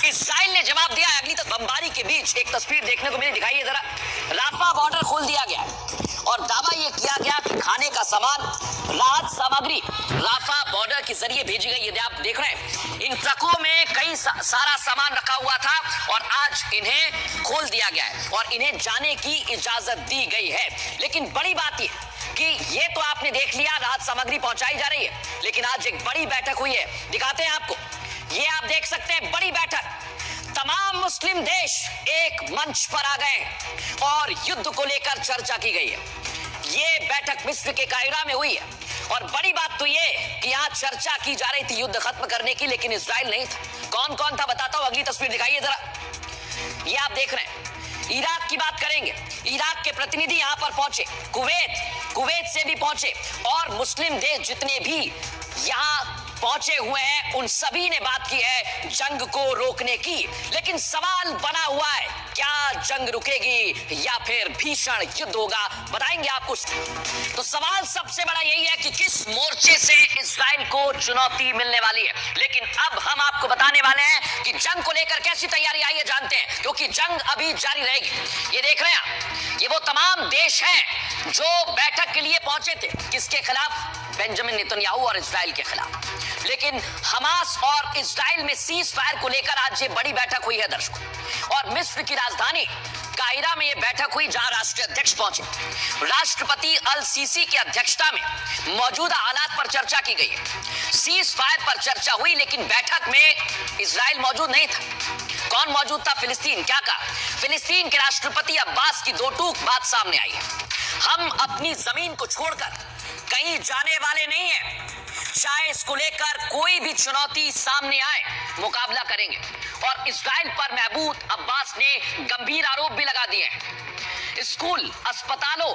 Israel ने जवाब दिया है। अगली बमबारी के बीच एक तस्वीर देखने को मिली, दिखाइए जरा। राफा बॉर्डर खोल दिया गया और दावा यह किया गया कि खाने का सामान, राहत सामग्री राफा बॉर्डर के जरिए भेजी गई। ये आप देख रहे हैं, इन ट्रकों में कई सारा सामान रखा हुआ था और आज इन्हें खोल दिया गया है और इन्हें जाने की इजाजत दी गई है। लेकिन बड़ी बात यह कि ये तो आपने देख लिया, राहत सामग्री पहुंचाई जा रही है, लेकिन आज एक बड़ी बैठक हुई है, दिखाते हैं आपको। ये आप देख सकते हैं, बड़ी बैठक, तमाम मुस्लिम देश एक मंच पर आ गए और युद्ध को लेकर चर्चा की गई है। ये बैठक मिस्र के काहिरा में हुई है और बड़ी बात तो ये कि यहां चर्चा की जा रही थी युद्ध खत्म करने की, लेकिन इजराइल नहीं था। कौन कौन था बताता हूं, अगली तस्वीर दिखाइए जरा। ये आप देख रहे हैं, इराक की बात करेंगे। इराक के प्रतिनिधि यहां पर पहुंचे, कुवैत से भी पहुंचे और मुस्लिम देश जितने भी यहां पहुंचे हुए हैं उन सभी ने बात की है जंग को रोकने की। लेकिन सवाल बना हुआ है, क्या जंग रुकेगी या फिर भीषण युद्ध होगा, बताएंगे आपको। तो सवाल सबसे बड़ा यही है कि किस मोर्चे से इजराइल को चुनौती मिलने वाली है। लेकिन अब हम आपको बताने वाले हैं कि जंग को लेकर कैसी तैयारी आई है, जानते हैं, क्योंकि जंग अभी जारी रहेगी। ये देख रहे हैं, ये वो तमाम देश हैं जो बैठक के लिए पहुंचे थे, किसके खिलाफ? बेंजामिन नेतन्याहू और इजराइल के खिलाफ। लेकिन हमास और इजराइल में सीज फायर को लेकर आज ये बड़ी बैठक हुई है दर्शकों, और मिस्र की राजधानी काहिरा में यह बैठक हुई जहां राष्ट्रीय अध्यक्ष पहुंचे। राष्ट्रपति अल सीसी की अध्यक्षता में मौजूदा हालात पर चर्चा की गई है। सीज फायर पर चर्चा हुई, लेकिन बैठक में इजराइल मौजूद नहीं था। कौन मौजूद था? फिलिस्तीन। क्या कहा? फिलिस्तीन के राष्ट्रपति अब्बास की दो टूक बात सामने आई है, हम अपनी जमीन को छोड़कर कहीं जाने वाले नहीं हैं, चाहे इसको लेकर कोई भी चुनौती सामने आए मुकाबला करेंगे। और इजराइल पर महमूद अब्बास ने गंभीर आरोप भी लगा दिए हैं। स्कूल, अस्पतालों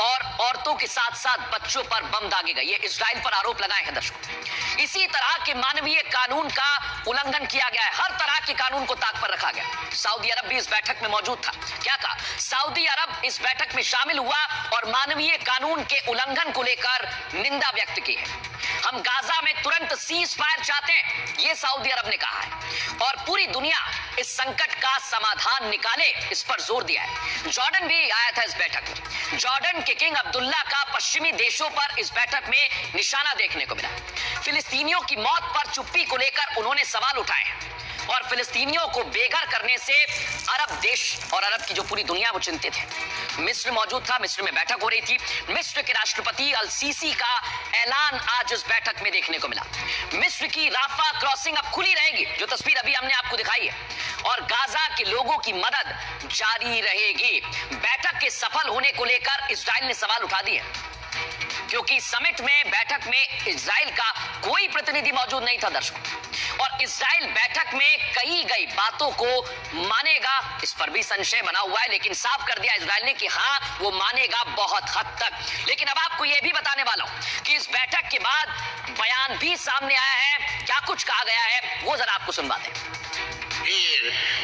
और औरतों के साथ साथ बच्चों पर बम दागे गए, ये इजराइल पर आरोप लगाए हैं दर्शकों। इसी तरह के मानवीय कानून का उल्लंघन किया गया है, हर तरह के कानून को ताक पर रखा गया। सऊदी अरब भी इस बैठक में मौजूद था। क्या कहा? सऊदी अरब इस बैठक में शामिल हुआ और मानवीय कानून के उल्लंघन को लेकर निंदा व्यक्त की है। हम गाजा में तुरंत सीज फायर चाहते हैं, ये सऊदी अरब ने कहा है, और पूरी दुनिया इस संकट का समाधान निकाले, इस पर जोर दिया है। जॉर्डन भी आया था इस बैठक में। जॉर्डन के किंग अब्दुल्ला का पश्चिमी देशों पर इस बैठक में निशाना देखने को मिला। फिलिस्तीनियों की मौत पर चुप्पी को लेकर उन्होंने सवाल उठाए और फिलिस्तीनियों को बेघर करने से अरब देश और अरब की जो पूरी दुनिया वो चिंतित है। मिस्र मौजूद था, मिस्र में बैठक हो रही थी। मिस्र के राष्ट्रपति अल सीसी का ऐलान आज इस बैठक में देखने को मिला। मिस्र की राफा क्रॉसिंग अब खुली रहेगी, जो तस्वीर अभी हमने आपको दिखाई है, और गाजा के लोगों की मदद जारी रहेगी। बैठक के सफल होने को लेकर इजराइल ने सवाल उठा दिए, क्योंकि समिट में, बैठक में इजराइल का कोई प्रतिनिधि मौजूद नहीं था दर्शकों, और इजराइल बैठक में कही गई बातों को मानेगा, इस पर भी संशय बना हुआ है। लेकिन साफ कर दिया इजराइल ने कि हाँ, वो मानेगा बहुत हद तक। लेकिन अब आपको यह भी बताने वाला हूं कि इस बैठक के बाद बयान भी सामने आया है। क्या कुछ कहा गया है वो जरा आपको सुनवाते हैं।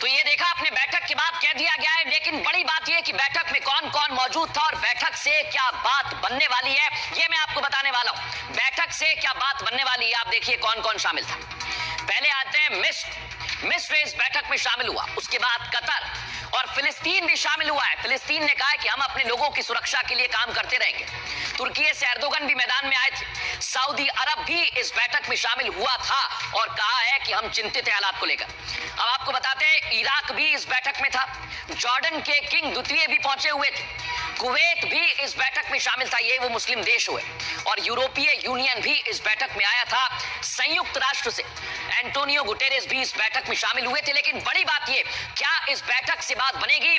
तो ये देखा आपने, बैठक के बाद कह दिया गया है, लेकिन बड़ी बात यह कि बैठक में कौन कौन मौजूद था और बैठक से क्या बात बनने वाली है, ये मैं आपको बताने वाला हूं। बैठक से क्या बात बनने वाली है, आप देखिए कौन कौन शामिल था। पहले आते हैं मिस्र इस बैठक में शामिल हुआ, उसके बाद कतर और फिलिस्तीन भी शामिल हुआ है। फिलिस्तीन ने कहा है कि हम अपने लोगों की सुरक्षा के लिए काम करते रहेंगे। तुर्की से एर्दोगन भी मैदान में आए थे। सऊदी अरब भी इस बैठक में शामिल हुआ था और कहा है कि हम चिंतित हैं हालात को लेकर। अब आपको बताते हैं, इराक भी इस बैठक में था। जॉर्डन के किंग द्वितीय भी पहुंचे हुए थे। कुवैत भी इस बैठक में शामिल था, ये वो मुस्लिम देश हुए, और यूरोपीय यूनियन भी इस बैठक में आया था। संयुक्त राष्ट्र से एंटोनियो गुटेरेस भी इस बैठक में शामिल हुए थे। लेकिन बड़ी बात ये, क्या इस बैठक से बात बनेगी?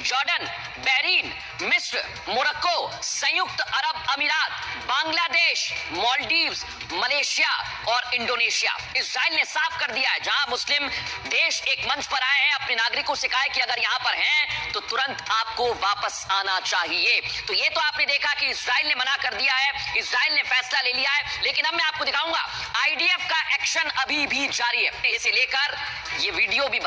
जॉर्डन, बहरीन, मिस्र, मोरक्को, संयुक्त अरब अमीरात, बांग्लादेश, मालदीव्स, मलेशिया और इंडोनेशिया। इजराइल ने साफ कर दिया है, जहां मुस्लिम देश एक मंच पर आए हैं, अपने नागरिकों से कहा है कि अगर यहां पर हैं तो तुरंत आपको वापस आना चाहिए। तो ये तो आपने देखा कि इजराइल ने मना कर दिया है, इजराइल ने फैसला ले लिया है। लेकिन अब मैं आपको दिखाऊंगा आईडीएफ का एक्शन अभी भी जारी है। इसे लेकर ये वीडियो भी